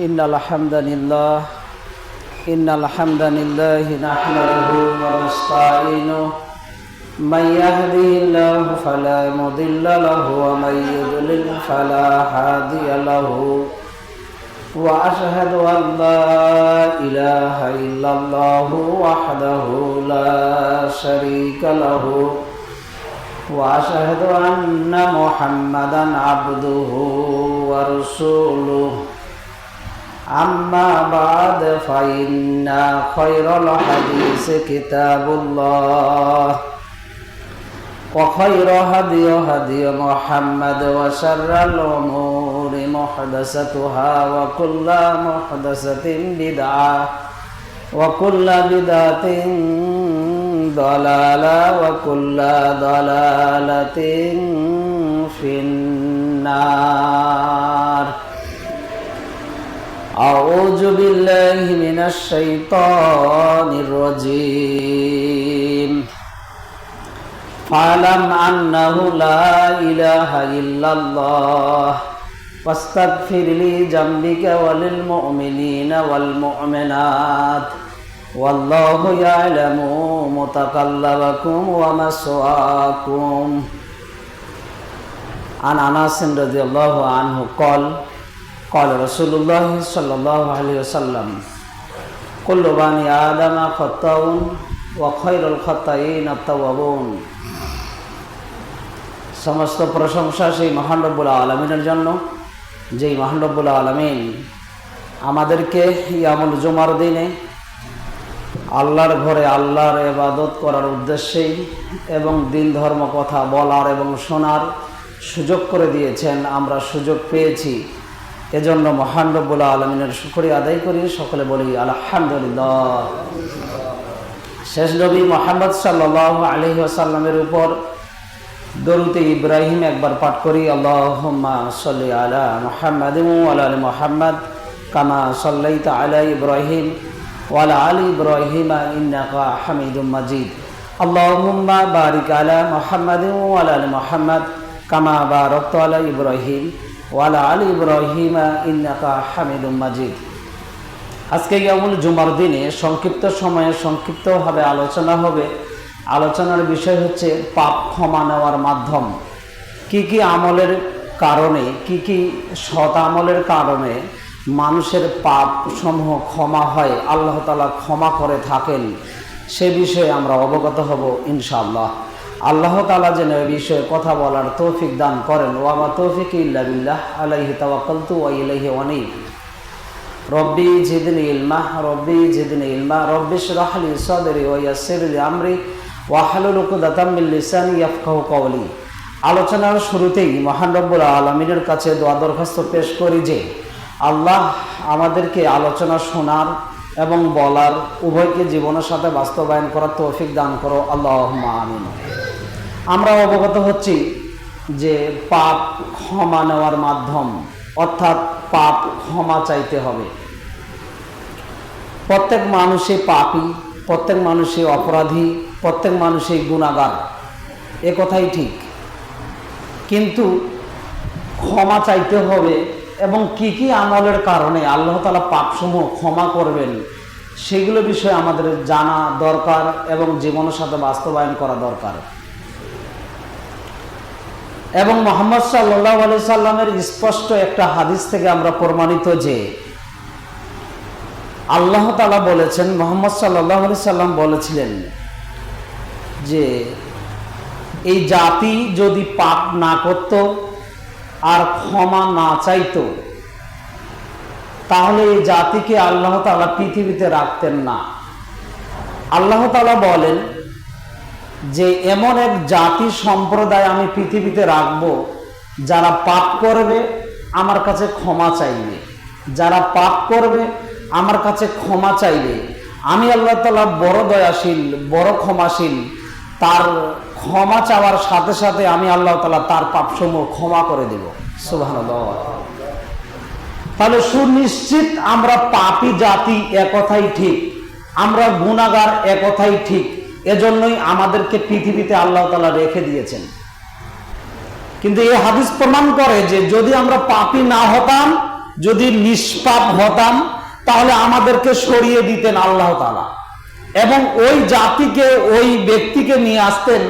إن الحمد لله نحمده ونستعينه من يهده الله فلا مضل له ومن يضلل فلا هادي له وأشهد أن لا إله إلا الله وحده لا شريك له وأشهد أن محمدا عبده ورسوله أما بعد فإن خير الحديث كتاب الله وخير هدي محمد وشر الأمور محدثاتها وكل محدثة بدعة وكل بدعة ضلالة وكل ضلالة في النار. أعوذ بالله من الشيطان الرجيم. فاعلم أنه لا إله إلا الله واستغفر لذنبك وللمؤمنين والمؤمنات والله يعلم متقلبكم ومثواكم. عن أنس رضي الله عنه قال رسول الله صلى الله عليه وسلم كل بني آدم خطاء وخير الخطائين التوابون. সমস্ত প্রশংসা সেই মহান রব্বুল আলামিনের জন্য, যেই মহান রব্বুল আলামিন আমাদেরকে ইয়ামুল জুমার দিনে আল্লাহর ঘরে আল্লাহর ইবাদত করার উদ্দেশ্যেই এবং দিন ধর্ম কথা বলার এবং শোনার সুযোগ করে দিয়েছেন। আমরা সুযোগ পেয়েছি, এজন্য মহান রব্বুল আলামিনের শুকরিয়া আদায় করি। সকলে বলি আলহামদুলিল্লাহ। শেষ নবী মুহাম্মদ সাল্লাল্লাহু আলাইহি ওয়াসাল্লামের উপর দরুদে ইব্রাহিম একবার পাঠ করি। আল্লাহুম্মা সাল্লি আলা মুহাম্মাদিন ওয়া আলা আলি মুহাম্মাদ কামা সাল্লাইতা আলা ইব্রাহিম ওয়া আলা আলি ইব্রাহিম ইন্নাকা হামিদুম মাজিদ। আল্লাহুম্মা বারিক আলা মুহাম্মাদিন ওয়া আলা আলি মুহাম্মাদ কামা বারাকতা আলা ইব্রাহিম ওয়া আলা আলি ইব্রাহিম ইন্নাকা হামিদুম মাজিদ। আজকে ইয়ামুল জুমার দিনে সংক্ষিপ্ত সময়ে সংক্ষিপ্তভাবে আলোচনা হবে। আলোচনার বিষয় হচ্ছে পাপ ক্ষমা নেওয়ার মাধ্যম। কি কি আমলের কারণে, কি কি সৎ আমলের কারণে মানুষের পাপ সমূহ ক্ষমা হয়, আল্লাহ তাআলা ক্ষমা করে থাকেন, সে বিষয়ে আমরা অবগত হব ইনশাআল্লাহ। আল্লাহ তাআলা যেন এই বিষয়ে কথা বলার তৌফিক দান করেন। ওয়া মা তৌফিক ইল্লা বিল্লাহ আলাইহি তাওয়াক্কালতু ওয়া ইলাইহি উনীব। রব্বি জিদনি ইলমা রব্বি জিদনি ইলমা রব্বিশ রাহ লি সাদরি ওয়া ইয়াসসির লি আমরি ওয়াহলুল উকদাতাম মিন লিসানি ইয়াফকাহু কওলি। আলোচনার শুরুতেই মহান রব্বুল আলামিনের কাছে দোয়া দরখাস্ত পেশ করি যে আল্লাহ আমাদেরকে আলোচনা শোনার এবং বলার উভয়কে জীবনের সাথে বাস্তবায়ন করার তৌফিক দান করো, আল্লাহুম্মা আমিন। আমরা অবগত হচ্ছি যে পাপ ক্ষমা নেওয়ার মাধ্যম, অর্থাৎ পাপ ক্ষমা চাইতে হবে। প্রত্যেক মানুষই পাপী, প্রত্যেক মানুষই অপরাধী, প্রত্যেক মানুষই গুনাহগার, এ কথাই ঠিক। কিন্তু ক্ষমা চাইতে হবে এবং কি কি আমলের কারণে আল্লাহ তাআলা পাপসমূহ ক্ষমা করবেন সেগুলো বিষয়ে আমাদের জানা দরকার এবং জীবনের সাথে বাস্তবায়ন করা দরকার। এবং মুহাম্মদ সাল্লাল্লাহু আলাইহি সাল্লামের স্পষ্ট একটা হাদিস থেকে আমরা প্রমাণিত যে আল্লাহ তাআলা বলেছেন, মুহাম্মদ সাল্লাল্লাহু আলাইহি সাল্লাম বলেছিলেন যে এই জাতি যদি পাপ না করত আর ক্ষমা না চাইতো তাহলে এই জাতিকে আল্লাহ তাআলা পৃথিবীতে রাখতেন না। আল্লাহ তাআলা বলেন যে এমন এক জাতি সম্প্রদায় আমি পৃথিবীতে রাখব যারা পাপ করবে আমার কাছে ক্ষমা চাইবে, যারা পাপ করবে আমার কাছে ক্ষমা চাইবে। আমি আল্লাহ তাআলা বড় দয়াশীল, বড় ক্ষমাশীল। তার ক্ষমা চাওয়ার সাথে সাথে আমি আল্লাহ তাআলা তার পাপসমূহ ক্ষমা করে দেব। সুবহানাল্লাহ। তাহলে সুনিশ্চিত আমরা পাপী জাতি, একথাই ঠিক। আমরা গুনাহগার, একথাই ঠিক। এজন্যই আমাদেরকে পৃথিবীতে আল্লাহ তাআলা রেখে দিয়েছেন। কিন্তু এই হাদিস প্রমাণ করে যে যদি আমরা পাপী না হতাম যদি নিষ্পাপ হতাম তাহলে আমাদেরকে সরিয়ে দিতেন আল্লাহ তাআলা, এবং ওই জাতিকে, ওই ব্যক্তিকে নিয়ে আসতেন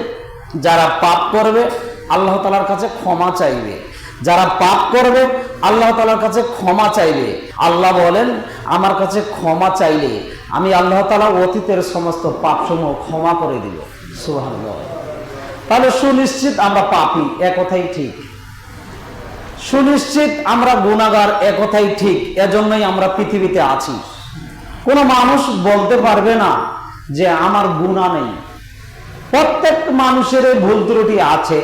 যারা পাপ করবে আল্লাহ তাআলার কাছে ক্ষমা চাইবে, যারা পাপ করবে আল্লাহ তাআলার কাছে ক্ষমা চাইবে। আল্লাহ বলেন, আমার কাছে ক্ষমা চাইলে আমি আল্লাহ তাআলা অতীতের সমস্ত পাপসমূহ ক্ষমা করে দিব। সুবহানাল্লাহ। তাহলে সুনিশ্চিত আমরা পাপী, এ কথাই ঠিক। সুনিশ্চিত আমরা গুনাহগার, এ কথাই ঠিক। এজন্যই আমরা পৃথিবীতে আছি। কোনো মানুষ বলতে পারবে না যে আমার গুনাহ নেই। প্রত্যেক মানুষের ভুল ত্রুটি আছে,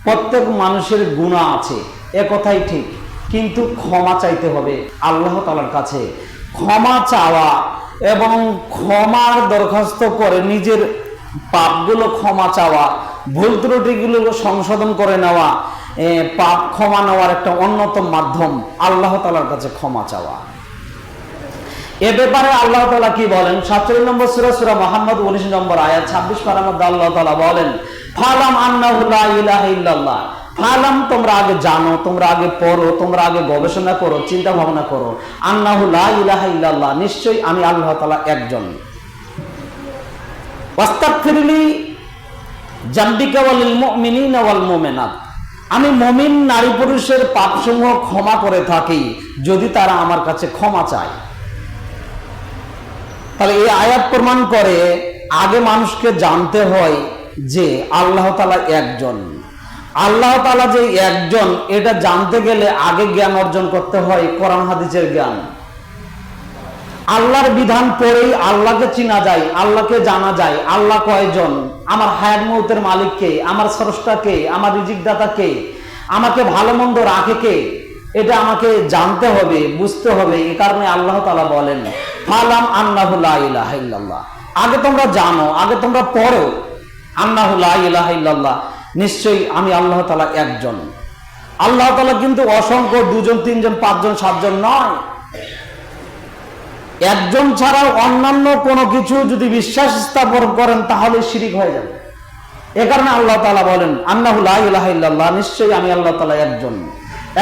প্রত্যেক মানুষের গুনাহ আছে, এ কথাই ঠিক। কিন্তু ক্ষমা চাইতে হবে আল্লাহ তাআলার কাছে। ক্ষমা চাওয়া এবং ক্ষমার দরখাস্ত করে নিজের পাপগুলো ক্ষমা চাওয়া, ভুল ত্রুটিগুলো সংশোধন করে নেওয়া, পাপ ক্ষমা নেওয়ার একটা অন্যতম মাধ্যম আল্লাহ তাআলার কাছে ক্ষমা চাওয়া। এ ব্যাপারে আল্লাহ তাআলা কি বলেন? 47 নম্বর সূরা মুহাম্মদ 19 নম্বর আয়াত 26 পারার মধ্যে আল্লাহ তাআলা বলেন, ফালাম আন্নাহু লা ইলাহা ইল্লাল্লাহ। ফালাম, তোমরা আগে জানো, তোমরা আগে পড়ো, তোমরা আগে গবেষণা করো, চিন্তা ভাবনা করো। আন্নাহু লা ইলাহা ইল্লাল্লাহ, নিশ্চয়ই আমি আল্লাহ তাআলা একজন। ওয়াস্তাগফিরলি জামবিকা ওয়ালিল মুমিনিনা ওয়াল মুমিনাত, আমি মুমিন নারী পুরুষের পাপসমূহ ক্ষমা করে থাকি যদি তারা আমার কাছে ক্ষমা চায়। তাহলে এই আয়াত প্রমাণ করে আগে মানুষকে জানতে হয় যে আল্লাহ তাআলা একজন। আল্লাহ তাআলা যে একজন, এটা জানতে গেলে আগে জ্ঞান অর্জন করতে হয় কোরআন হাদিসের জ্ঞান। আল্লাহর বিধান পড়েই আল্লাহকে চিনা যায়, আল্লাহকে জানা যায়। আল্লাহ কয়জন, আমার হায়াত মউতের মালিক কে, আমার স্রষ্টা কে, আমার রিজিক দাতা কে, আমাকে ভালো মন্দ রাখে কে, এটা আমাকে জানতে হবে, বুঝতে হবে। এই কারণে আল্লাহ তাআলা বলেন, ফালাম আন্নাহু লা ইলাহা ইল্লাল্লাহ, আগে তোমরা জানো, আগে তোমরা পড়ো, আন্নাহু লা ইলাহা ইল্লাল্লাহ, নিশ্চয়ই আমি আল্লাহ তাআলা একজন। আল্লাহ তাআলা কিন্তু অসংখ্য, দুজন, তিনজন, পাঁচজন, সাতজন নয়। একজন ছাড়াও অন্যান্য কোনো কিছু যদি বিশ্বাস স্থাপন করেন তাহলে শিরিক হয়ে যাবে। এ কারণে আল্লাহ তাআলা বলেন, আন্নাহু লা ইলাহা ইল্লাল্লাহ, নিশ্চয়ই আমি আল্লাহ তাআলা একজন।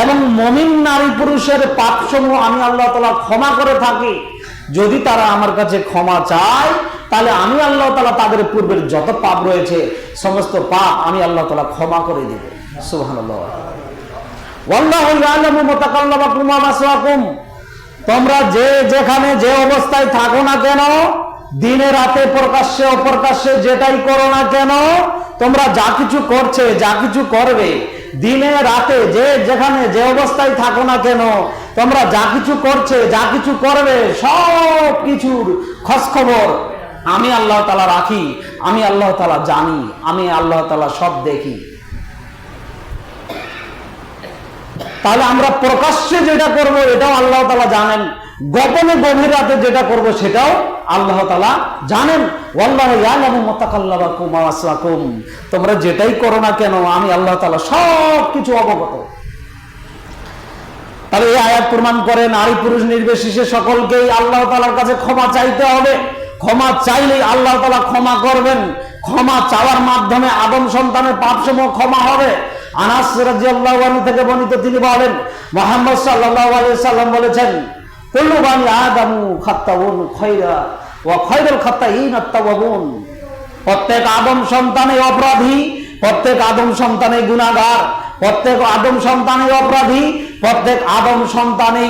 এবং মুমিন নারী পুরুষের পাপসমূহ আমি আল্লাহ তাআলা ক্ষমা করে থাকি যদি তারা আমার কাছে ক্ষমা চায়, তাহলে আমি আল্লাহ তাআলা তাদের পূর্বের যত পাপ রয়েছে সমস্ত পাপ আমি আল্লাহ তাআলা ক্ষমা করে দেব। সুবহানাল্লাহ। ওয়াল্লাহু ইয়ালামু মুতাকাল্লামাকুম ওয়া মাসওয়াকুম, তোমরা যে যেখানে যে অবস্থায় থাকো না কেন, দিনে রাতে, প্রকাশ্যে অপ্রকাশ্যে, যেটাই করো না কেন, তোমরা যা কিছু করছে, যা কিছু করবে, দিনে রাতে যে যেখানে যে অবস্থায় থাকো না কেন, তোমরা যা কিছু করছে, যা কিছু করবে, সব কিছুর খোঁজ খবর আমি আল্লাহ তাআলা রাখি, আমি আল্লাহ তাআলা জানি, আমি আল্লাহ তাআলা সব দেখি। তাহলে আমরা প্রকাশ্যে যেটা করব এটাও আল্লাহ তাআলা জানেন, গোপনে গভীর রাতে যেটা করব সেটাও আল্লাহ তাআলা জানেন। ওয়াল্লাহু ইয়ালামু মুতাকাল্লামাকুম ওয়া মাসওয়াকুম, তোমরা যেটাই করো না কেন আমি আল্লাহ তাআলা সব কিছু অবগত। তাহলে এই আয়াত প্রমাণ করে নারী পুরুষ নির্বিশেষে সকলকেই আল্লাহ তাআলার কাছে ক্ষমা চাইতে হবে। ক্ষমা চাইলেই আল্লাহ তাআলা ক্ষমা করবেন। ক্ষমা চাওয়ার মাধ্যমে আদম সন্তানের পাপসমূহ ক্ষমা হবে। আনাস রাদিয়াল্লাহু আনহু থেকে বর্ণিত, তিনি বলেন, মুহাম্মদ সাল্লাল্লাহু আলাইহি সাল্লাম বলেছেন, কুল্লু বানি আদামু খাত্তাউন খায়রা ওয়া খায়রুল খাত্তাইন আত-তাওয়াবুন, প্রত্যেক আদম সন্তানই অপরাধী, প্রত্যেক আদম সন্তানই গুনাহগার, প্রত্যেক আদম সন্তানই অপরাধী, প্রত্যেক আদম সন্তানই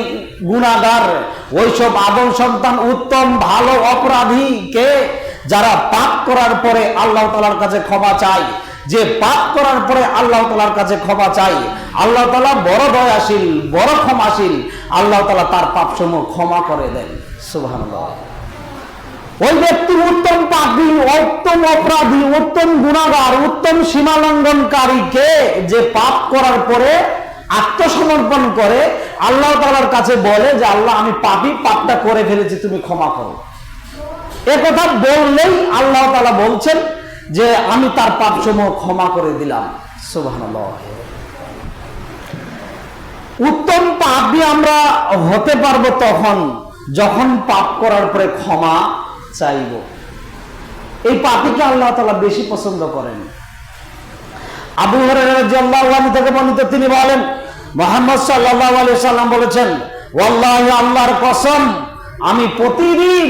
গুনাহগার। ওইসব আদম সন্তান উত্তম ভালো অপরাধী কে? যারা পাপ করার পরে আল্লাহ তাআলার কাছে ক্ষমা চায়। যে পাপ করার পরে আল্লাহ তাআলার কাছে ক্ষমা চাই, আল্লাহ তাআলা বড় দয়াশীল, বড় ক্ষমাশীল, আল্লাহ তাআলা তার পাপসমূহ ক্ষমা করে দেন। সুবহানাল্লাহ। ওই ব্যক্তি উত্তম পাপী, উত্তম অপরাধী, উত্তম গুনাহগার, উত্তম সীমালঙ্ঘনকারী কে? যে পাপ করার পরে আত্মসমর্পণ করে আল্লাহ তাআলার কাছে বলে যে আল্লাহ আমি পাপী, পাপটা করে ফেলেছি, তুমি ক্ষমা করো। এ কথা বললেই আল্লাহ তাআলা বলছেন যে আমি তার পাপসমূহ ক্ষমা করে দিলাম। সুবহানাল্লাহ। উত্তম পাপী আমরা হতে পারবো তখন যখন পাপ করার পরে ক্ষমা চাইব। এই পাপীকে আল্লাহ তাআলা বেশি পছন্দ করেন। আবু হুরায়রা রাদিয়াল্লাহু আনহু থেকে বর্ণিত, তিনি বলেন, মুহাম্মদ সাল্লাল্লাহু আলাইহি সাল্লাম বলেছেন, ওয়াল্লাহি আল্লাহর কসম আমি প্রতিদিন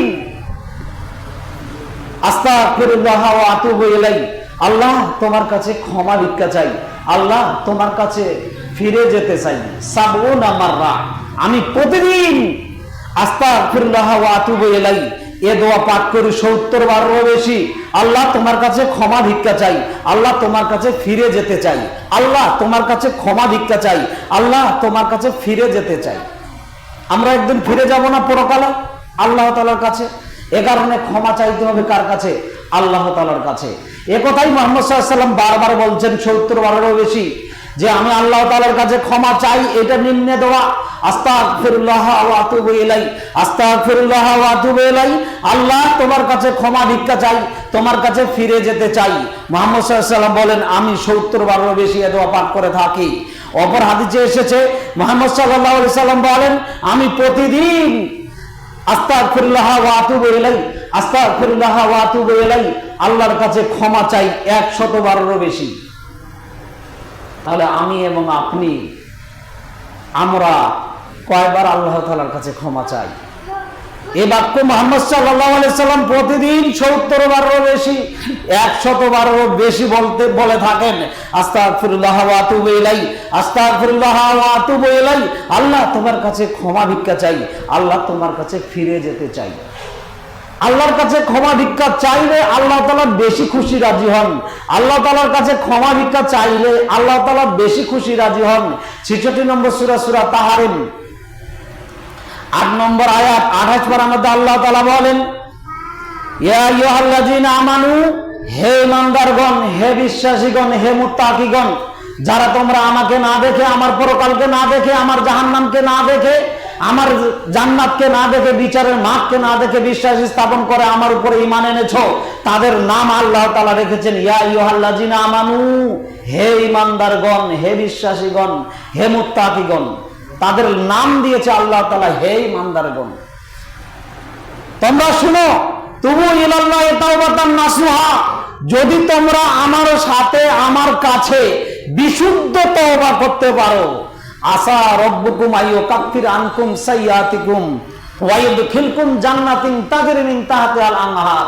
আস্তাগফিরুল্লাহ ওয়া আতুবু ইলাইহি, আল্লাহ তোমার কাছে ক্ষমা ভিক্ষা চাই, আল্লাহ তোমার কাছে ফিরে যেতে চাই। ৭০ মাররা আমি প্রতিদিন আস্তাগফিরুল্লাহ ওয়া আতুবু ইলাইহি এ দোয়া পাঠ করি ৭০ বারেরও বেশি। আল্লাহ তোমার কাছে ক্ষমা ভিক্ষা চাই, আল্লাহ তোমার কাছে ফিরে যেতে চাই, আল্লাহ তোমার কাছে ক্ষমা ভিক্ষা চাই, আল্লাহ তোমার কাছে ফিরে যেতে চাই। আমরা একদিন ফিরে যাব না পরকালে আল্লাহ তাআলার কাছে? এ কারণে ক্ষমা চাইতে হবে কার কাছে? আল্লাহ তাআলার কাছে। এ কথাই মুহাম্মদ সাল্লাল্লাহু আলাইহি ওয়াসাল্লাম বারবার বলছেন ৭০ বারেরও বেশি, যে আমি আল্লাহ তাআলার কাছে ক্ষমা চাই। এটা নিম্নে দোয়া, আস্তাগফিরুল্লাহ ওয়া আতুবু ইলাইহি, আস্তাগফিরুল্লাহ ওয়া আতুবু ইলাইহি। আল্লাহ তোমার কাছে ক্ষমা ভিক্ষা চাই, তোমার কাছে ফিরে যেতে চাই। মুহাম্মদ সাল্লাল্লাহু আলাইহি ওয়াসাল্লাম বলেন আমি ৭০ বারেরও বেশি এ দোয়া পাঠ করে থাকি। অপর হাদিসে এসেছে মুহাম্মদ সাল্লাল্লাহু আলাইহি ওয়াসাল্লাম বলেন আমি প্রতিদিন আস্তাগফিরুল্লাহ ওয়া আতুবু ইলাইহি, আস্তাগফিরুল্লাহ ওয়া আতুবু ইলাইহি আল্লাহর কাছে ক্ষমা চাই ১০০ বারেরও বেশি। তাহলে আমি এবং আপনি আমরা কয়বার আল্লাহ তাআলার কাছে ক্ষমা চাই? এই বাক্য মুহাম্মদ সাল্লাল্লাহু আলাইহি সাল্লাম প্রতিদিন ৭০ বারেরও বেশি, ১০০ বারেরও বেশি বলে থাকেন আস্তাগফিরুল্লাহ ওয়া আতুবু ইলাইহি, আস্তাগফিরুল্লাহ ওয়া আতুবু ইলাইহি। আল্লাহ তোমার কাছে ক্ষমা ভিক্ষা চাই, আল্লাহ তোমার কাছে ফিরে যেতে চাই। আল্লাহর কাছে ক্ষমা ভিক্ষা চাইলে আল্লাহ তাআলা বেশি খুশি রাজি হন। আল্লাহ তাআলার কাছে ক্ষমা ভিক্ষা চাইলে আল্লাহ তাআলা বেশি খুশি রাজি হন। ৬৬ নম্বর সূরা, সূরা তাহরিম ৮ নম্বর আয়াত ২৮ পারার মধ্যে আল্লাহ তাআলা বলেন ইয়া আইয়ুহাল্লাযীনা আমানু, হে ইমানদারগণ, হে বিশ্বাসীগণ, হে মুত্তাকিগণ, যারা তোমরা আমাকে না দেখে, আমার পরকালকে না দেখে, আমার জাহান্নামকে না দেখে, আমার জান্নাতকে না দেখে, বিচারের মাঠকে না দেখে বিশ্বাস স্থাপন করে আমার উপরে ঈমান এনেছো, তাদের নাম আল্লাহ তাআলা রেখেছেন ইয়া আইয়ুহাল্লাযীনা আমানু, হে ইমানদারগণ, হে বিশ্বাসীগণ, হে মুত্তাকিগণ। তাদের নাম দিয়েছে আল্লাহ তাআলা হে ইমানদারগণ। তোমরা শুনো, তুবু ইলাল্লাহি তাওবাতান নাসুহা, যদি তোমরা আমার সাথে আমার কাছে বিশুদ্ধ তওবা করতে পারো, আসা রব্বুকুম আইয়ুকাফির আনকুম সাইয়্যাতিকুম ওয়া ইউদখিলকুম জান্নাতিন তাজরি মিন তাহতিহাল আনহার।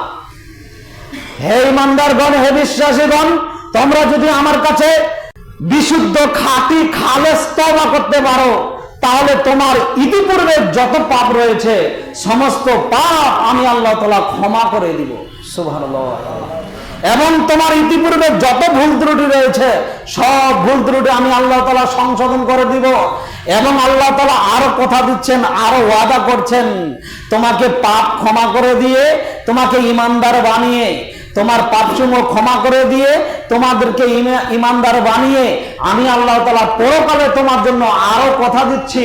হে ইমানদারগণ, হে বিশ্বাসীগণ, তোমরা যদি আমার কাছে বিশুদ্ধ খাঁটি খালেস তওবা করতে পারো, তাহলে তোমার ইতিপূর্বে যত পাপ রয়েছে সমস্ত পাপ আমি আল্লাহ তাআলা ক্ষমা করে দিব। সুবহানাল্লাহ। এবং তোমার ইতিপূর্বে যত ভুল ত্রুটি রয়েছে সব ভুল ত্রুটি আমি আল্লাহ তাআলা সংশোধন করে দিব। এবং আল্লাহ তাআলা আরো কথা দিচ্ছেন, আরো ওয়াদা করছেন, তোমাকে পাপ ক্ষমা করে দিয়ে, তোমাকে ঈমানদার বানিয়ে, তোমার পাপসমূহ ক্ষমা করে দিয়ে, তোমাদেরকে ঈমানদার বানিয়ে আমি আল্লাহ তাআলা পরকালে তোমার জন্য আরো কথা দিচ্ছি,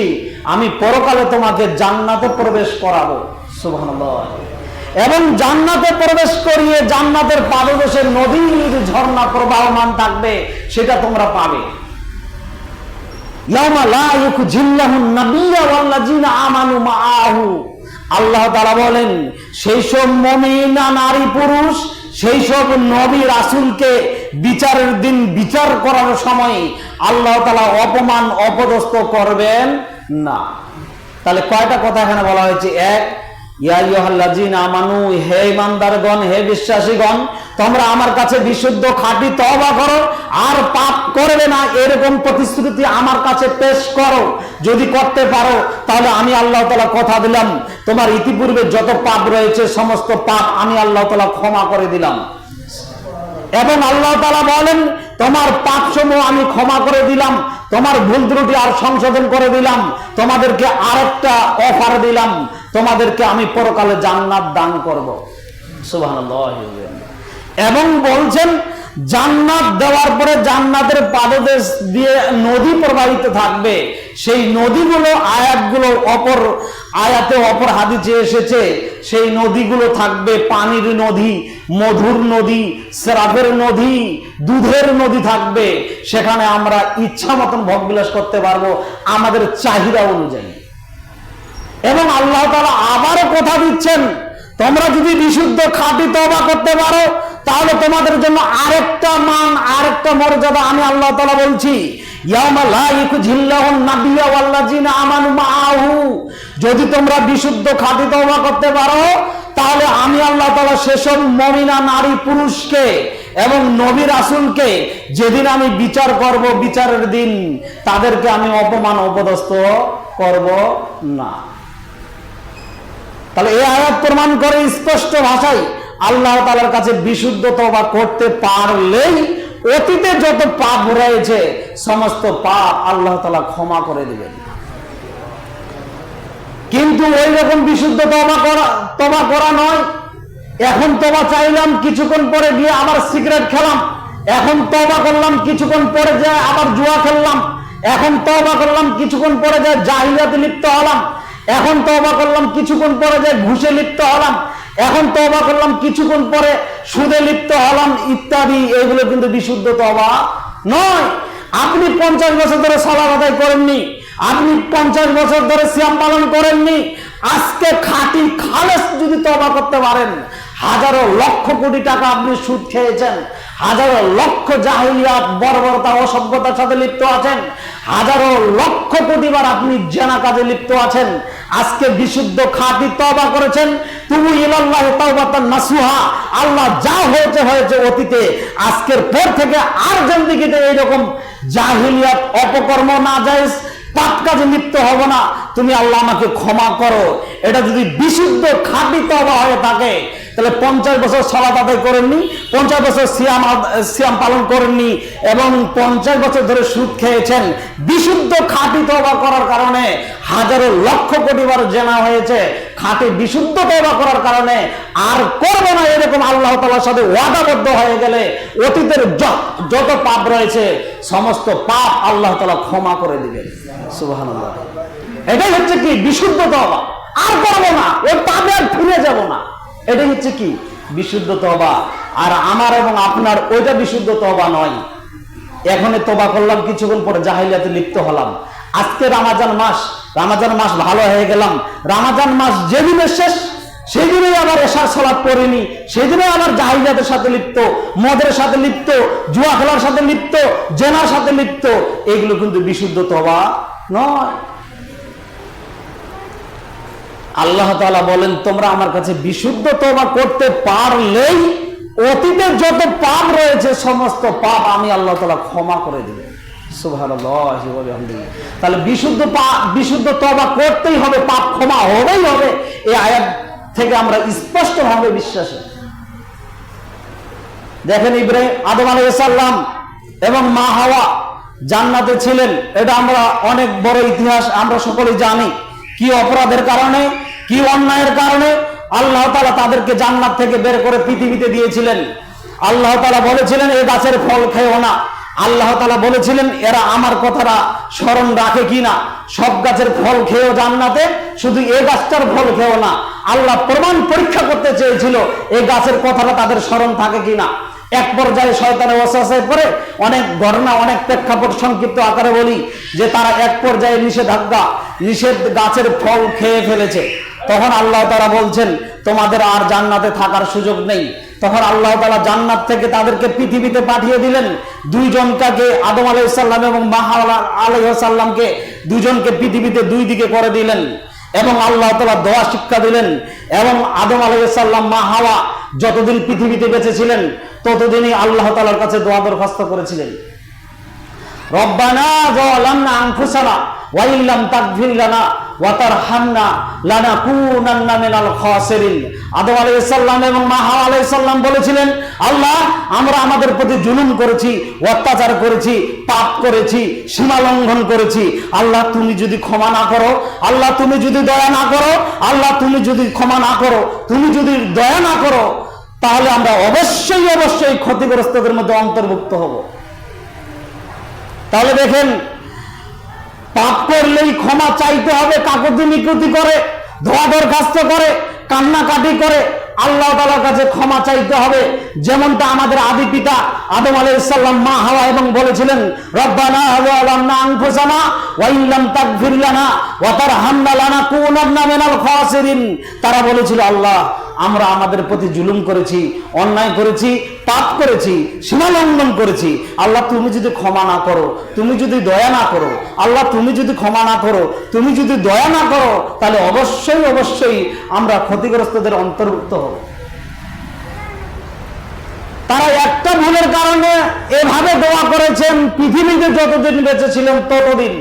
আমি পরকালে তোমাকে জান্নাতে প্রবেশ করাবো। সুবহানাল্লাহ। এবং জান্নাতে প্রবেশ করিয়ে জান্নাতের পাদদেশে নদীর ঝর্ণা প্রবাহমান থাকবে, সেটা তোমরা পাবে। ইয়াউমা লা ইউখজিল্লাহুন নাবিয়্যু ওয়াল্লাযীনা আমানু মাআহু, আল্লাহ তাআলা বলেন সেই সব মুমিনা নারী পুরুষ, সেই সব নবী রাসূলকে বিচারের দিন বিচার করার সময় আল্লাহ তাআলা অপমান অপদস্থ করবেন না। তাহলে কয়টা কথা এখানে বলা হয়েছে? এক, ইয়া আইয়ুহাল্লাযীনা আমানু, হে ঈমানদারগণ, হে বিশ্বাসীগণ, তোমরা আমার কাছে বিশুদ্ধ খাঁটি তওবা করো আর পাপ করবে না, এরকম প্রতিশ্রুতি আমার কাছে পেশ করো। যদি করতে পারো তাহলে আমি আল্লাহ তাআলা কথা দিলাম তোমার ইতিপূর্বে যত পাপ রয়েছে সমস্ত পাপ আমি আল্লাহ তাআলা ক্ষমা করে দিলাম। এবং আল্লাহ তাআলা বলেন তোমার পাপসমূহ আমি ক্ষমা করে দিলাম, তোমার ভুল ত্রুটি আর সংশোধন করে দিলাম, তোমাদেরকে আরেকটা অফার দিলাম, তোমাদেরকে আমি পরকালে জান্নাত দান করব। সুবহানাল্লাহ। এবং বলছেন জান্নাত দেওয়ার পরে জান্নাতের পাদদেশ দিয়ে নদী প্রবাহিত থাকবে। সেই নদীগুলো আয়াতগুলো অপর আয়াতে অপর হাদিসে এসেছে, সেই নদীগুলো থাকবে পানির নদী, মধুর নদী, সেরাফের নদী, দুধের নদী থাকবে। সেখানে আমরা ইচ্ছা মতন ভোগবিলাস করতে পারবো আমাদের চাহিদা অনুযায়ী। এবং আল্লাহ তাআলা আবারও কথা দিচ্ছেন তোমরা যদি বিশুদ্ধ খাঁটি তওবা করতে পারো তাহলে তোমাদের জন্য আরেকটা মান, আরেকটা মর্যাদা আমি আল্লাহ তাআলা বলছি, ইয়াউমা লা ইউখজিল্লাহুন নাবিয়্যু ওয়াল্লাযীনা আমানু মাআহু লাহু, যদি তোমরা বিশুদ্ধ খাঁটি তওবা করতে পারো তাহলে আমি আল্লাহ তাআলা সেসব মুমিনা নারী পুরুষকে এবং নবী রাসূলকে যেদিন আমি বিচার করব, বিচারের দিন তাদেরকে আমি অপমান অপদস্থ করব না। তাহলে এই আয়াত প্রমাণ করে স্পষ্ট ভাষায় আল্লাহ তাআলার কাছে বিশুদ্ধ তওবা করতে পারলেই অতীতে যত পাপ রয়েছে সমস্ত পাপ আল্লাহ তাআলা ক্ষমা করে দিবেন। কিন্তু ওই রকম বিশুদ্ধ তওবা করা নয়, এখন তওবা চাইলাম, কিছুক্ষণ পরে গিয়ে আবার সিগারেট খেলাম, এখন তওবা করলাম, কিছুক্ষণ পরে যায় আবার জুয়া খেললাম, এখন তওবা করলাম, কিছুক্ষণ পরে যায় জাহিলিয়াতে লিপ্ত হলাম, এখন তওবা করলাম, কিছুক্ষণ পরে যায় ঘুষে লিপ্ত হলাম, এখন তওবা করলাম, কিছুক্ষণ পরে সুদে লিপ্ত হলাম ইত্যাদি। এগুলো কিন্তু বিশুদ্ধ তওবা নয়। আপনি 50 বছর ধরে সালাত আদায় করেননি, আপনি 50 বছর ধরে সিয়াম পালন করেননি, আজকে খাঁটি খালেস যদি তওবা করতে পারেন, হাজারো লক্ষ কোটি টাকা আপনি সুদ খেয়েছেন, হাজারো লক্ষ জাহিলিয়াত বর্বরতা অসভ্যতার সাথে লিপ্ত আছেন, হাজারো লক্ষ কোটি বার আপনি জেনা কাজে লিপ্ত আছেন, আজকে বিশুদ্ধ খাঁটি তওবা করেছেন, তুবু ইলাল্লাহি তাওবাতান নাসুহা, আল্লাহ যা হয়েছে হয়েছে অতীতে, আজকের পর থেকে আর জিন্দেগিতে এইরকম জাহিলিয়াত অপকর্ম নাজায়েজ পাপ কাজে লিপ্ত হব না, তুমি আল্লাহ আমাকে ক্ষমা করো। এটা যদি বিশুদ্ধ খাঁটি তওবা হয়ে থাকে তাহলে 50 বছর সালাত আদায় করেননি, 50 বছর সিয়াম পালন করেননি এবং 50 বছর ধরে সুদ খেয়েছেন, বিশুদ্ধ খাঁটি তওবা করার কারণে হাজারো লক্ষ কোটি বার জেনা হয়েছে, খাঁটি বিশুদ্ধ তওবা করার কারণে আর করবে না এরকম আল্লাহ তাআলার সাথে ওয়াদাবদ্ধ হয়ে গেলে অতীতের যত পাপ রয়েছে সমস্ত পাপ আল্লাহ তাআলা ক্ষমা করে দিবেন। সুবহানাল্লাহ। এটাই হচ্ছে কি বিশুদ্ধ তওবা। আর করবো না, ওই পাপে আর ফিরে যাব না, এটাই হচ্ছে কি বিশুদ্ধ তওবা। আর আমার এবং আপনার ওইটা বিশুদ্ধ তওবা নয়। এখনই তওবা করলাম, কিছুক্ষণ পরে জাহিলিয়াতে লিপ্ত হলাম, আজকে রমজান মাস ভালো হয়ে গেলাম, রমজান মাস যেদিনে শেষ সেদিনে আবার এশার সালাত পড়িনি, সেদিনে আবার জাহিলিয়াতের সাথে লিপ্ত, মদের সাথে লিপ্ত, জুয়া খেলার সাথে লিপ্ত, জেনার সাথে লিপ্ত, এগুলো কিন্তু বিশুদ্ধ তওবা নয়। আল্লাহ তাআলা বলেন তোমরা আমার কাছে বিশুদ্ধ তওবা করতে পারলেই অতীতের যত পাপ রয়েছে সমস্ত পাপ আমি আল্লাহ তাআলা ক্ষমা করে দেব। সুবহানাল্লাহ ওয়া বিহামদিহি। তাহলে বিশুদ্ধ তওবা করতেই হবে, পাপ ক্ষমা হবেই হবে, এই আয়াত থেকে আমরা স্পষ্টভাবে বিশ্বাসী। দেখেন আদম আলাইহিস সালাম এবং মা হাওয়া জান্নাতে ছিলেন, এটা আমরা অনেক বড় ইতিহাস আমরা সকলেই জানি। কি অপরাধের কারণে, কি অন্যায়ের কারণে আল্লাহ তাআলা তাদেরকে জান্নাত থেকে বের করে পৃথিবীতে দিয়েছিলেন। আল্লাহ তাআলা বলেছিলেন এই গাছের ফল খেও না, আল্লাহ তাআলা বলেছিলেন এরা আমার কথাটা স্মরণ রাখে কিনা, সব গাছের ফল খেয়েও জান্নাতে, শুধু এই গাছটার ফল খেও না। আল্লাহ প্রমাণ পরীক্ষা করতে চেয়েছিল এই গাছের কথাটা তাদের স্মরণ থাকে কিনা। এক পর্যায়ে শয়তানের ওয়াসওয়াসায় পড়ে অনেক ঘটনা, অনেক প্রেক্ষাপট সংক্ষিপ্ত আকারে বলি যে তারা এক পর্যায়ে নিষেধ গাছের ফল খেয়ে ফেলেছে। তখন আল্লাহ তাআলা বলছেন তোমাদের আর জান্নাতে থাকার সুযোগ নেই। তখন আল্লাহ তাআলা জান্নাত থেকে তাদেরকে পৃথিবীতে পাঠিয়ে দিলেন, দুইজনকে আদম আলাইহিস সালাম এবং মা হাওয়া আলাইহিস সালামকে দুজনকে পৃথিবীতে দুই দিকে করে দিলেন এবং আল্লাহ তাআলা দোয়া শিক্ষা দিলেন। এবং আদম আলাইহিস সালাম মা হাওয়া যতদিন পৃথিবীতে বেঁচে ছিলেন ততদিনই আল্লাহ তাআলার কাছে দোয়া দরখাস্ত করেছিলেন, রব্বানা যালামনা আনফুসানা ওয়া ইল্লাম তাগফির লানা ওয়া তারহামনা লানাকুনান্না মিনাল খাসিরিন। আদম আলাইহিস সালাম এবং মা হাওয়া আলাইহিস সালাম বলেছিলেন, আল্লাহ আমরা আমাদের প্রতি জুলুম করেছি, অত্যাচার করেছি, পাপ করেছি, সীমা লঙ্ঘন করেছি, আল্লাহ তুমি যদি ক্ষমা না করো, আল্লাহ তুমি যদি দয়া না করো, আল্লাহ তুমি যদি ক্ষমা না করো, তুমি যদি দয়া না করো, তাহলে আমরা অবশ্যই ক্ষতিগ্রস্তদের মধ্যে অন্তর্ভুক্ত হব। তাহলে দেখেন, পাপ করলেই ক্ষমা চাইতে হবে, কাকুতি মিনতি করে, দোয়া দরখাস্ত করে, কান্নাকাটি করে আল্লাহ তাআলার কাছে ক্ষমা চাইতে হবে। যেমনটা আমাদের আদি পিতা আদম আলাইহিস সালাম মা হাওয়া এবং বলেছিলেন, রব্বানা যালামনা আনফুসানা ওয়া ইল্লাম তাগফির লানা ওয়া তারহামনা লানাকুনান্না মিনাল খাসিরিন। তারা বলেছিল, আল্লাহ আমরা আমাদের প্রতি জুলুম করেছি, অন্যায় করেছি, পাপ করেছি, সীমা লঙ্ঘন করেছি। আল্লাহ তুমি যদি ক্ষমা না করো, তুমি যদি দয়া না করো, আল্লাহ তুমি যদি ক্ষমা না করো, তুমি যদি দয়া না করো, তাহলে অবশ্যই অবশ্যই আমরা ক্ষতিগ্রস্তদের অন্তর্ভুক্ত হব। তারা একটা ভুলের কারণে এভাবে দোয়া করেছেন পৃথিবীতে যতদিন বেঁচে ছিলেন ততদিন।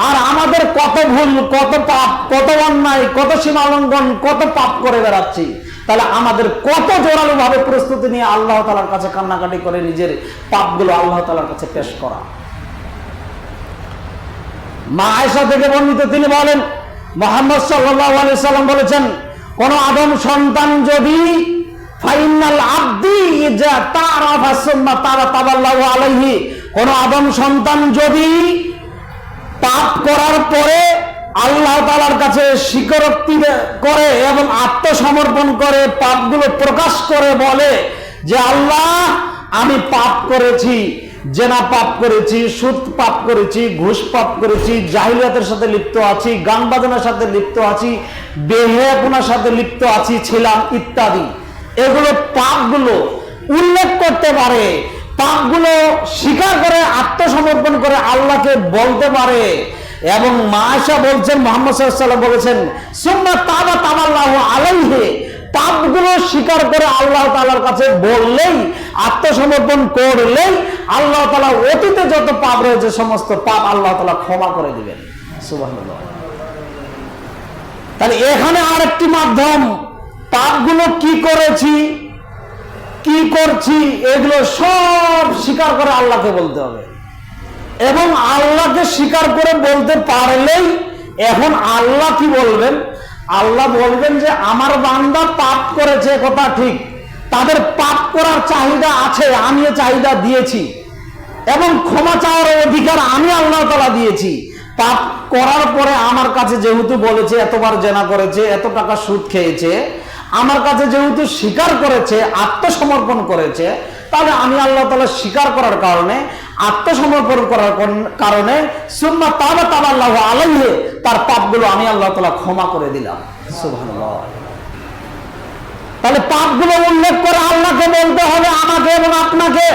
আর আমাদের কত ভুল, কত পাপ, কত অন্যায়, কত সীমা লঙ্ঘন, কত পাপ করে বেড়াচ্ছি। তাহলে আমাদের কত জোরালো ভাবে প্রস্তুতি নিয়ে আল্লাহ তাআলার কাছে কান্নাকাটি করে নিজের পাপগুলো আল্লাহ তাআলার কাছে পেশ করা। মা আয়েশা থেকে বর্ণিত, তিনি বলেন মুহাম্মদ সাল্লাল্লাহু আলাইহি সাল্লাম বলেছেন, কোন আদম সন্তান যদি ফাইনাল আব্দি ইজা তারাফা সুম্মা তাবাল্লাহু আলাইহি, কোন আদম সন্তান যদি পাপ করার পরে আল্লাহ তাআলার কাছে স্বীকারোক্তি করে এবং আত্মসমর্পণ করে পাপগুলো প্রকাশ করে বলে যে আল্লাহ আমি পাপ করেছি, জেনা পাপ করেছি, সুদ পাপ করেছি, ঘুষ পাপ করেছি, জাহিলিয়াতের সাথে লিপ্ত আছি, গান বাজনার সাথে লিপ্ত আছি, বেহেয়াপনার সাথে লিপ্ত আছি ছিলাম ইত্যাদি, এগুলো পাপগুলো উল্লেখ করতে পারে, পাপগুলো স্বীকার করে আত্মসমর্পণ করে আল্লাহকে বলতে পারে। এবং মা আয়েশা বলছেন, মুহাম্মদ সাল্লাল্লাহু আলাইহি ওয়াসাল্লাম বলেছেন সুম্মা তাবাল্লাহু আলাইহি, পাপগুলো স্বীকার করে আল্লাহ তাআলার কাছে বললেই, আত্মসমর্পণ করলেই আল্লাহ তাআলা অতীতে যত পাপ রয়েছে সমস্ত পাপ আল্লাহ তাআলা ক্ষমা করে দিবেন। সুবহানাল্লাহ। তাহলে এখানে আরেকটি মাধ্যম, পাপগুলো কি করেছি, কি করছি, এগুলো সব স্বীকার করে আল্লাহকে বলতে হবে। এবং আল্লাহকে স্বীকার করে বলতে পারলেই এখন আল্লাহ কি বলবেন, আল্লাহ বলবেন যে আমার বান্দা পাপ করেছে, কথা ঠিক, তাদের পাপ করার চাহিদা আছে, আমি এই চাহিদা দিয়েছি, এবং ক্ষমা চাওয়ার অধিকার আমি আল্লাহ তাআলা দিয়েছি। পাপ করার পরে আমার কাছে যেহেতু বলেছে, এতবার জেনা করেছে, এত টাকা সুদ খেয়েছে, আমার কাছে যেহেতু স্বীকার করেছে, আত্মসমর্পণ করেছে, তাহলে আমি আল্লাহ তাআলা স্বীকার করার কারণে, আত্মসমর্পণ করার কারণে সুম্মা তাবাল্লাহু আলাইহি, তার পাপগুলো আমি আল্লাহ তাআলা ক্ষমা করে দিলাম। সুবহানাল্লাহ। তাহলে পাপগুলো উল্লেখ করে আল্লাহকে বলতে হবে, আমাকে এবং আপনাকে,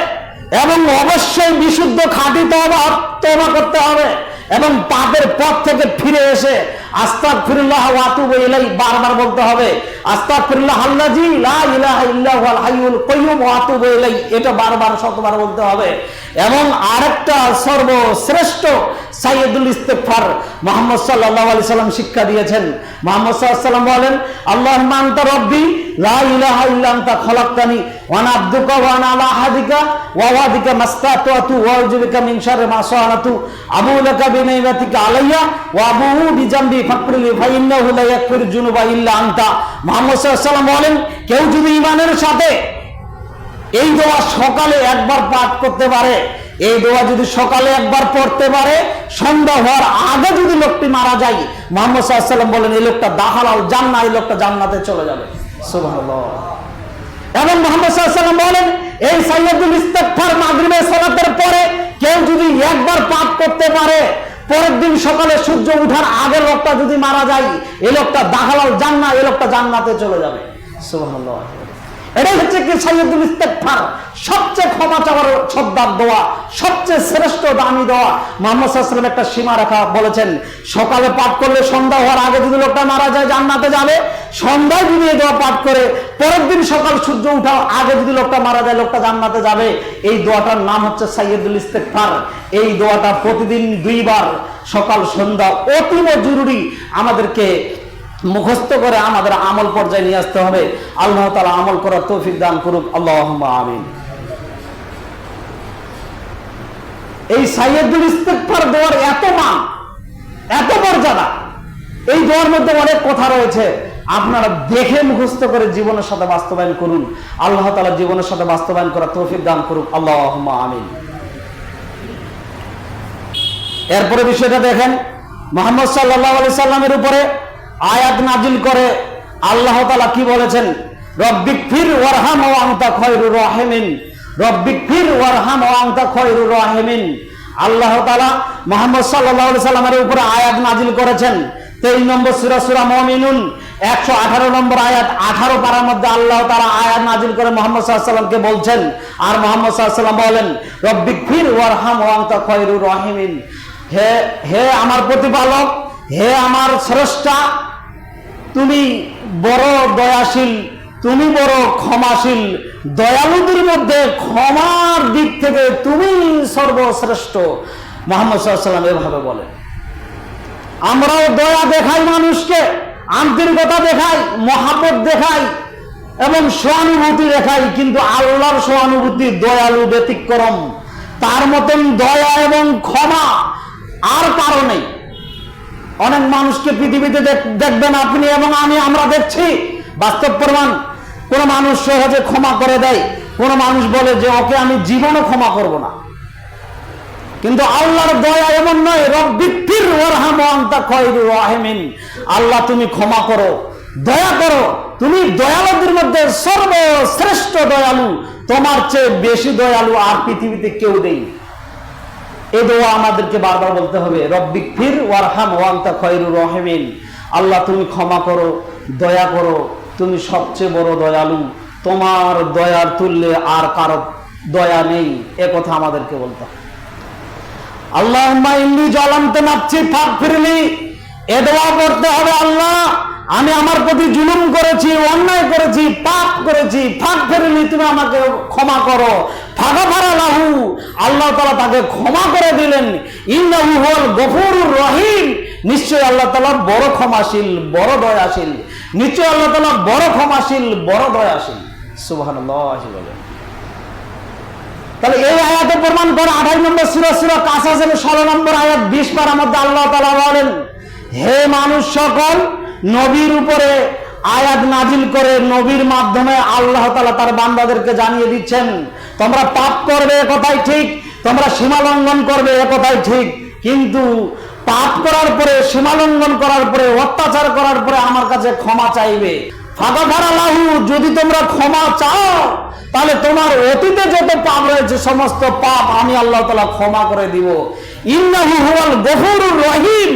এবং অবশ্যই বিশুদ্ধ খাঁটি তওবা করতে হবে, এবং পাপের পথ থেকে ফিরে এসে আস্তাগফিরুল্লাহ ওয়া আতুবু ইলাইহি বারবার বলতে হবে। আস্তাগফিরুল্লাহ আল্লাযী লা ইলাহা ইল্লা হুয়াল হাইয়ুল কাইয়্যুম ওয়া আতুবু ইলাইহি, এটা বারবার শতবার বলতে হবে। এবং আরেকটা সর্বশ্রেষ্ঠ সাইয়্যিদুল ইস্তিগফার মুহাম্মদ সাল্লাল্লাহু আলাইহি সাল্লাম শিক্ষা দিয়েছেন। মুহাম্মদ সাল্লাল্লাহু আলাইহি সাল্লাম বলেন, আল্লাহুম্মা আনতা রাব্বি লা ইলাহা ইল্লা আনতা খালাকতানি ওয়া আনা আবদুকা ওয়া আনা আলা আহাদিকা ওয়া ওয়াদিকা মাসতাতু ওয়া আউযুবিকা মিন শাররি মা সানাতু আবু লাকা বিনিমাতিকা আলাইয়া ওয়া আবু বিজামবি ফাকরিলি ফাইন্নাহু লা ইয়াগফিরু যুনুবা ইল্লা আনতা। মুহাম্মদ সাল্লাল্লাহু আলাইহি সাল্লাম বলেন, কেউ যদি ঈমানের সাথে এই দোয়া সকালে একবার পাঠ করতে পারে, এই দোয়া যদি সকালে একবার পড়তে পারে, সন্ধ্যা হওয়ার আগে যদি লোকটি মারা যায়, মুহাম্মদ সাল্লাল্লাহু আলাইহি সাল্লাম বলেন এই লোকটা দাখালাল জান্নাহ, এই লোকটা জান্নাতে চলে যাবে। সুবহানাল্লাহ। এবং মুহাম্মদ সাল্লাল্লাহু আলাইহি সাল্লাম বলেন, এই সাইয়্যিদুল ইস্তিগফার মাগরিবের সালাতের পরে কেউ যদি একবার পাঠ করতে পারে, পরের দিন সকালে সূর্য ওঠার আগে লোকটা যদি মারা যায়, এই লোকটা দাখালাল জান্নাহ, এই লোকটা জান্নাতে চলে যাবে। সুবহানাল্লাহ। এটাই হচ্ছে কি সাইয়্যিদুল ইস্তিগফার, সবচেয়ে ক্ষমা চাওয়ার শ্রদ্ধার দোয়া, সবচেয়ে শ্রেষ্ঠ দামি দোয়া। মুহাম্মদ সাল্লাল্লাহু আলাইহি ওয়াসাল্লাম একটা সীমা রেখা বলেছেন, সকালে পাঠ করলে সন্ধ্যা হওয়ার আগে যদি লোকটা মারা যায় জান্নাতে যাবে, সন্ধ্যায় যদি এই দোয়া পাঠ করে পরের দিন সকাল সূর্য ওঠার আগে যদি লোকটা মারা যায়, লোকটা জান্নাতে যাবে। এই দোয়াটার নাম হচ্ছে সাইয়্যিদুল ইস্তিগফার। এই দোয়াটা প্রতিদিন 2 বার সকাল সন্ধ্যা অতীব জরুরি আমাদেরকে মুখস্থ করে আমাদের আমল পর্যায়ে নিয়ে আসতে হবে। আল্লাহ তাআলা আমল করার তৌফিক দান করুক, আল্লাহুম্মা আমিন। এই সাইয়্যিদুল ইস্তিগফার দোয়ার এত মান, এত মর্যাদা, এই দোয়ার মধ্যে অনেক কথা রয়েছে, আপনারা দেখে মুখস্থ করে জীবনের সাথে বাস্তবায়ন করুন। আল্লাহ তাআলা জীবনের সাথে বাস্তবায়ন করার তৌফিক দান করুক, আল্লাহুম্মা আমিন। এরপরে বিষয়টা দেখেন, মুহাম্মদ সাল্লাল্লাহু আলাইহি সাল্লামের উপরে আয়াত নাজিল করে আল্লাহ তাআলা কি বলেছেন, রব্বিগফির ওয়ারহাম ওয়া আনতা খায়রুর রাহিমিন, রব্বিগফির ওয়ারহাম ওয়া আনতা খায়রুর রাহিমিন। আল্লাহ তাআলা মুহাম্মদ সাল্লাল্লাহু আলাইহি সাল্লামের উপরে আয়াত নাজিল করেছেন 23 নম্বর সূরা সূরা মুমিনুন 118 নম্বর আয়াত 18 পারার মধ্যে আল্লাহ তাআলা আয়াত নাজিল করে মুহাম্মদ সাল্লাল্লাহু আলাইহি ওয়াসাল্লামকে বলছেন, আর মুহাম্মদ সাল্লাল্লাহু আলাইহি ওয়াসাল্লাম বলেন, রব্বিগফির ওয়ারহাম ওয়া আনতা খায়রুর রাহিমিন, হে আমার প্রতিপালক, হে আমার স্রষ্টা, তুমি বড় দয়াশীল, তুমি বড় ক্ষমাশীল, দয়ালুদের মধ্যে ক্ষমার দিক থেকে তুমি সর্বশ্রেষ্ঠ। মুহাম্মদ সাল্লাল্লাহু আলাইহি ওয়াসাল্লাম এভাবে বলেন। আমরাও দয়া দেখাই, মানুষকে আন্তরিকতা দেখাই, মহাব্বত দেখাই এবং সহানুভূতি দেখাই, কিন্তু আল্লাহর সহানুভূতি দয়ালু ব্যতিক্রম। তার মতন দয়া এবং ক্ষমা আর কারো নেই। অনেক মানুষকে পৃথিবীতে দেখবেন আপনি এবং আমরা দেখছি, বাস্তব প্রমাণ। কোন মানুষ সহজে ক্ষমা করে দেয়, কোন মানুষ বলে যে ওকে আমি জীবনও ক্ষমা করব না। কিন্তু আল্লাহর দয়া এমন নয়, রব্বিগফির ওয়ারহাম ওয়া আনতা খায়রুর রাহিমিন, আল্লাহ তুমি ক্ষমা করো, দয়া করো, তুমি দয়ালুদের মধ্যে সর্বশ্রেষ্ঠ দয়ালু, তোমার চেয়ে বেশি দয়ালু আর পৃথিবীতে কেউ নেই। এই দোয়া আমাদেরকে বারবার বলতে হবে, রব্বিগফির ওয়ারহাম ওয়া আনতা খায়রুর রাহিমিন, আল্লাহ তুমি ক্ষমা করো, দয়া করো, তুমি সবচেয়ে বড় দয়ালু, তোমার দয়ার তুল্যে আর কারো দয়া নেই। এ কথা আমাদেরকে বলতে হবে। আল্লাহুম্মা ইন্নী যালামতু নাফসি ফাগফিরলি, এ দোয়া করতে হবে, আল্লাহ আমি আমার প্রতি জুলুম করেছি, অন্যায় করেছি, পাপ করেছি, ফাগফিরলি তুমি আমাকে ক্ষমা করো। ফাগফারা লাহু, আল্লাহ তাআলা তাকে ক্ষমা করে দিলেন। ইন্নাহু হুয়াল গফুরুর রহিম, নিশ্চয় আল্লাহ তাআলা বড় ক্ষমাশীল, বড় দয়াশীল। নিশ্চয় আল্লাহ তাআলা বড় ক্ষমাশীল, বড় দয়াশীল। সুবহানাল্লাহ বলেন। তাহলে এই আয়াতে প্রমাণ করে 28 নম্বর সূরা কাসাসের 16 নম্বর আয়াত 20 পারার মধ্যে আল্লাহ তাআলা বলেন, হে মানুষ সকল, নবীর উপরে আয়াত নাজিল করে নবীর মাধ্যমে আল্লাহ তাআলা তার বান্দাদেরকে জানিয়ে দিচ্ছেন, তোমরা পাপ করবে এ কথাই ঠিক, তোমরা সীমা লঙ্ঘন করবে এ কথাই ঠিক, কিন্তু পাপ করার পরে, সীমা লঙ্ঘন করার পরে, অত্যাচার করার পরে আমার কাছে ক্ষমা চাইবে। ফাগফারা লাহু, যদি তোমরা ক্ষমা চাও তাহলে তোমার অতীতে যত পাপ রয়েছে সমস্ত পাপ আমি আল্লাহ তাআলা ক্ষমা করে দিব। ইন্নাহু হুয়াল গফুরুর রহিম,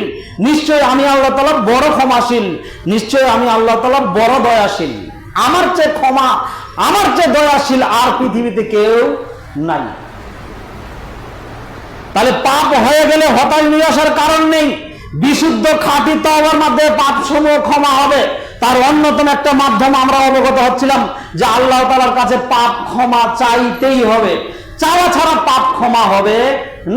নিশ্চয় আমি আল্লাহ তাআলা বড় ক্ষমাশীল, নিশ্চয় আমি আল্লাহ তাআলা বড় দয়াশীল। আমার চেয়ে ক্ষমা, আমার চেয়ে দয়াশীল আর পৃথিবীতে কেউ নাই। তাহলে পাপ হয়ে গেলে হতাশ নিরাশার কারণ নেই। বিশুদ্ধ খাঁটি তওবার মাধ্যমে পাপ সমূহ ক্ষমা হবে। তার অন্যতম একটা মাধ্যম আমরা অবগত হচ্ছিলাম যে আল্লাহ তাআলার কাছে পাপ ক্ষমা চাইতেই হবে, চাওয়া ছাড়া পাপ ক্ষমা হবে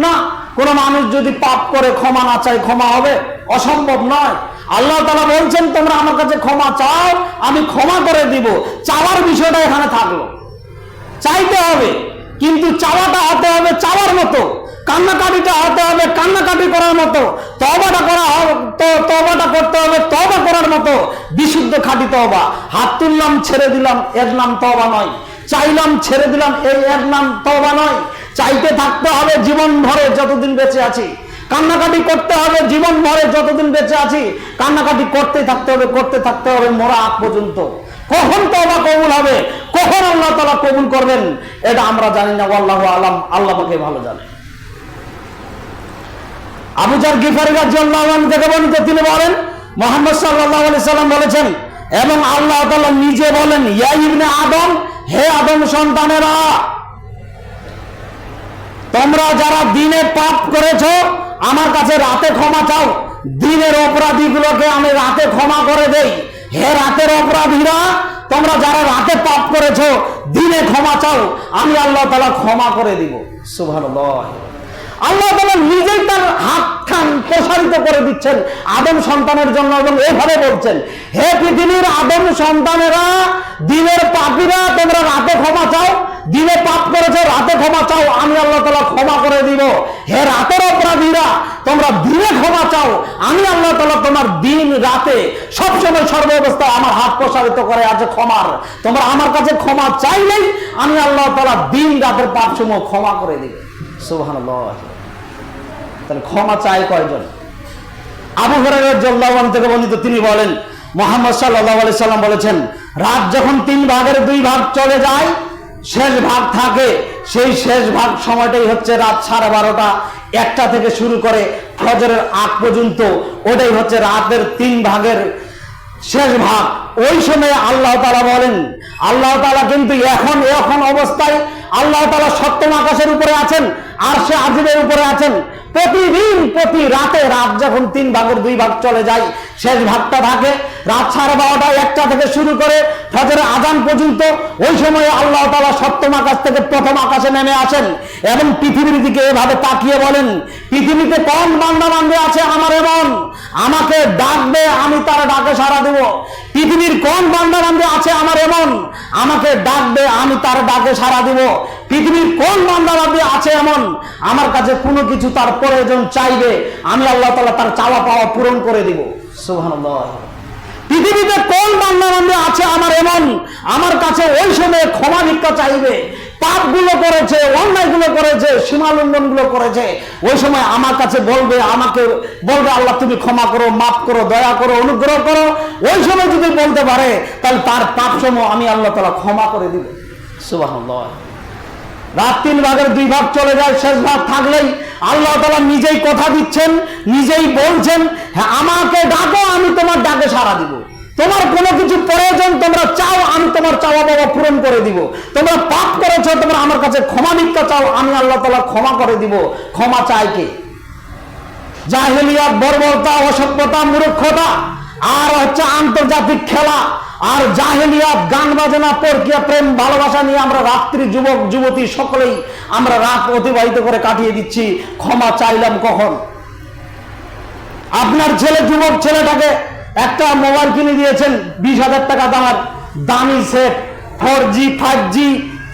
না। কোন মানুষ যদি পাপ করে ক্ষমা না চায়, ক্ষমা হবে? অসম্ভব নয়। আল্লাহ তাআলা বলছেন তোমরা আমার কাছে ক্ষমা চাও, আমি ক্ষমা করে দিব। চাওয়ার বিষয়টা এখানে থাকলো, চাইতে হবে, কিন্তু চাওয়াটা হতে হবে চাওয়ার মতো, কান্নাকাটিটা হতে হবে কান্নাকাটি করার মতো, তওবাটা করতে হবে তওবা করার মতো, বিশুদ্ধ খাঁটি তওবা। হাত তুললাম ছেড়ে দিলাম এর নাম তওবা নয়, চাইলাম ছেড়ে দিলাম এই এর নাম তওবা নয়। চাইতে থাকতে হবে জীবন ভরে যতদিন বেঁচে আছি, কান্নাকাটি করতে হবে জীবন ভরে যতদিন বেঁচে আছি, কান্নাকাটি করতে থাকতে হবে মরা আগ পর্যন্ত। কখন তওবা কবুল হবে, কখন আল্লাহ তাআলা কবুল করবেন এটা আমরা জানি না, আল্লাহু আলাম, আল্লাহ পাকে ভালো জানে। আবু যার গিফারী রাদিয়াল্লাহু আনহু থেকে বর্ণিত, তিনি বলেন মুহাম্মদ সাল্লাল্লাহু আলাইহি সাল্লাম বলেছেন, এবং আল্লাহ তাআলা নিজে বলেন, ইয়া ইবনে আদম, হে আদম সন্তানেরা, তোমরা যারা দিনে পাপ করেছো আমার কাছে রাতে ক্ষমা চাও, দিনের অপরাধীগুলোকে আমি রাতে ক্ষমা করে দেই। হে রাতের অপরাধীরা, তোমরা যারা রাতে পাপ করেছো দিনে ক্ষমা চাও, আমি আল্লাহ তাআলা ক্ষমা করে দিব। সুবহানাল্লাহ। আল্লাহ তাআলা নিজেই তার হাত খান প্রসারিত করে দিচ্ছেন আদম সন্তানের জন্য, এবং এইভাবে বলছেন, হে পৃথিবীর আদম সন্তানেরা, দিনের পাপীরা তোমরা রাতে ক্ষমা চাও, দিনে পাপ করেছো রাতে ক্ষমা চাও, আমি আল্লাহ তাআলা ক্ষমা করে দিব। হে রাতের অপরাধীরা, তোমরা দিনে ক্ষমা চাও, আমি আল্লাহ তাআলা তোমার দিন রাতে সবসময় সর্ব অবস্থায় আমার হাত প্রসারিত করে আছে ক্ষমার। তোমরা আমার কাছে ক্ষমা চাইলেই আমি আল্লাহ তাআলা দিন রাতের পাপ সমূহ ক্ষমা করে দিব। সুবহানাল্লাহ। তাহলে ক্ষমা চায় কয়জন? আবু হুরায়রা রাদিয়াল্লাহু আনহু থেকে বর্ণিত, তিনি বলেন মুহাম্মদ সাল্লাল্লাহু আলাইহি সাল্লাম বলেছেন, রাত যখন 3 ভাগের 2 ভাগ চলে যায়, শেষ ভাগ থাকে, সেই শেষ ভাগ সময়টাই হচ্ছে রাত 12:30, 1টা থেকে শুরু করে ফজরের আগ পর্যন্ত, ওটাই হচ্ছে রাতের 3 ভাগের শেষ ভাগ। ওই সময় আল্লাহ তাআলা বলেন, আল্লাহ তাআলা কিন্তু এখন অবস্থায় আল্লাহ তাআলা সপ্তম আকাশের উপরে আছেন, আরশে আজিমের উপরে আছেন। প্রতিদিন প্রতি রাতে, রাত যখন 3 ভাগের 2 ভাগ চলে যায়, শেষ ভাগটা থাকে রাত 12:30 1টা থেকে শুরু করে ফজরের আজান পর্যন্ত। ওই সময়ে আল্লাহ তাআলা সপ্তম আকাশ থেকে প্রথম আকাশে নেমে আসেন এবং পৃথিবীর দিকে এভাবে তাকিয়ে বলেন, পৃথিবীতে কোন বান্দা বান্দী আছে আমার এমন, আমাকে ডাকবে আমি তার ডাকে সাড়া দেব। পৃথিবীর কোন বান্দা বান্দী আছে আমার এমন, আমাকে ডাকবে আমি তার ডাকে সাড়া দেব। পৃথিবীর কোন বান্দা বান্দী আছে এমন, আমার কাছে কোনো কিছু তার প্রয়োজন চাইবে, আমি আল্লাহ তাআলা তার চাওয়া পাওয়া পূরণ করে দিব। সুবহানাল্লাহ। পৃথিবীতে কোন বান্দা বান্দী আছে আমার এমন, আমার কাছে ওই সময় ক্ষমা ভিক্ষা চাইবে, পাপগুলো করেছে, অন্যায়গুলো করেছে, সীমালঙ্ঘনগুলো করেছে, ওই সময় আমার কাছে আমাকে বলবে আল্লাহ তুমি ক্ষমা করো, মাফ করো, দয়া করো, অনুগ্রহ করো। ওই সময় যদি বলতে পারে তাহলে তার পাপ সমূহ আমি আল্লাহ তাআলা ক্ষমা করে দিব। সুবহানাল্লাহ। রাত 3 ভাগের 2 ভাগ চলে যায়, শেষ ভাগ থাকলেই আল্লাহ তাআলা নিজেই কথা দিচ্ছেন, নিজেই বলছেন, হ্যাঁ আমাকে ডাকো আমি তোমার ডাকে সাড়া দিব। তোমার কোনো কিছু প্রয়োজন তোমরা চাও, আমি তোমার চাওয়া পাওয়া পূরণ করে দিব। তোমরা পাপ করেছো, তোমরা আমার কাছে ক্ষমা ভিক্ষা চাও, আমি আল্লাহ তাআলা ক্ষমা করে দিব। ক্ষমা চাই কে? জাহেলিয়াত, বর্বরতা, অসভ্যতা, মূর্খতা, আর হচ্ছে আন্তর্জাতিক খেলা, আর জাহেলিয়াত, গান বাজনা, পরকীয়া, প্রেম ভালোবাসা নিয়ে আমরা রাত্রি যুবক যুবতী সকলেই আমরা রাত অতিবাহিত করে কাটিয়ে দিচ্ছি। ক্ষমা চাইলাম কখন? আপনার ছেলে, যুবক ছেলেটাকে একটা মোবাইল কিনে দিয়েছেন 20,000 টাকা দামি সেট, 4G 5G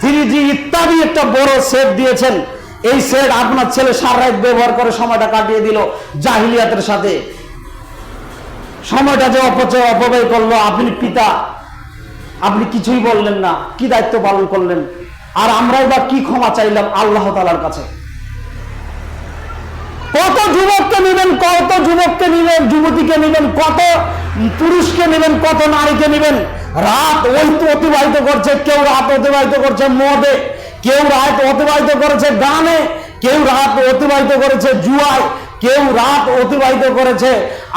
3G ইত্যাদি একটা বড় সেট দিয়েছেন। এই সেট আপনার ছেলে সারা রাত ব্যবহার করে সময়টা কাটিয়ে দিল জাহিলিয়াতের সাথে। সময়টা যে অপব্যয় করলো, আপনি পিতা, আপনি কিছুই বললেন না, কি দায়িত্ব পালন করলেন? আর আমরাই বা কি ক্ষমা চাইলাম আল্লাহ তাআলার কাছে? কত যুবককে নেবেন, কত যুবককে নেবেন, যুবতীকে নেবেন, কত পুরুষকে নেবেন, কত নারীকে নেবেন? রাত ওই তো অতিবাহিত করছে। কেউ রাত অতিবাহিত করছে মদে, কেউ রাত অতিবাহিত করেছে গানে, কেউ রাত অতিবাহিত করেছে জুয়ায়, কেউ রাত অতিবাহিত করেছে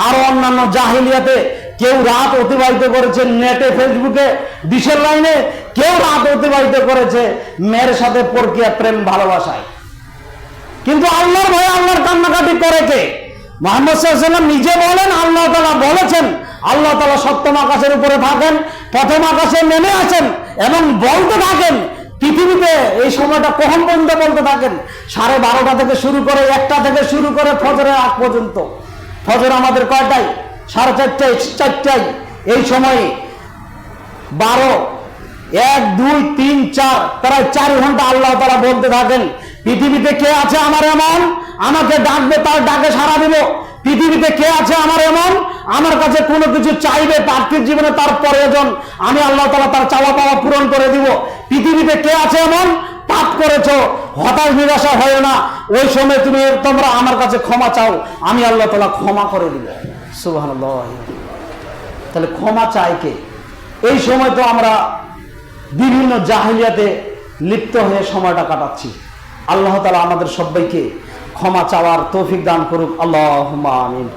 আরো অন্যান্য জাহিলিয়াতে, কেউ রাত অতিবাহিত করেছে নেটে, ফেসবুকে, ডিশের লাইনে, কেউ রাত অতিবাহিত করেছে মেয়ের সাথে পরকীয়া, প্রেম ভালোবাসায়। কিন্তু আল্লাহর ভয়ে আল্লাহর কান্নাকাটি করে কে? মুহাম্মদ সাল্লাল্লাহু আলাইহি ওয়াসাল্লাম নিজে বলেন, আল্লাহ তাআলা বলেছেন, আল্লাহ তাআলা সপ্তম আকাশের উপরে থাকেন, প্রথম আকাশে নেমে আসেন এবং বলতে থাকেন। পৃথিবীতে এই সময়টা কখন পর্যন্ত বলতে থাকেন? 12:30 থেকে শুরু করে, 1টা থেকে শুরু করে ফজরের আগ পর্যন্ত। ফজর আমাদের কয়টায়? 4:30, 4টায়। এই সময়ে 12, 1, 2, 3, 4 প্রায় 4 ঘন্টা আল্লাহ তাআলা বলতে থাকেন, পৃথিবীতে কে আছে আমার এমন, আমাকে ডাকবে তার ডাকে সাড়া দিব। পৃথিবীতে কে আছে আমার এমন, আমার কাছে কোনো কিছু চাইবে, পার্থিব জীবনে তার প্রয়োজন, আমি আল্লাহ তাআলা তার চাওয়া পাওয়া পূরণ করে দিব। পৃথিবীতে কে আছে এমন, পাপ করেছো, হতাশ নিরাশা হয় না, ওই সময় তোমরা আমার কাছে ক্ষমা চাও, আমি আল্লাহ তাআলা ক্ষমা করে দিব। সুবহানাল্লাহ। তাহলে ক্ষমা চাই কে? এই সময় তো আমরা বিভিন্ন জাহিলিয়াতে লিপ্ত হয়ে সময়টা কাটাচ্ছি। আল্লাহ তাআলা আমাদের সবাইকে ক্ষমা চাওয়ার তৌফিক দান করুক। আল্লাহুম্মা আমিন।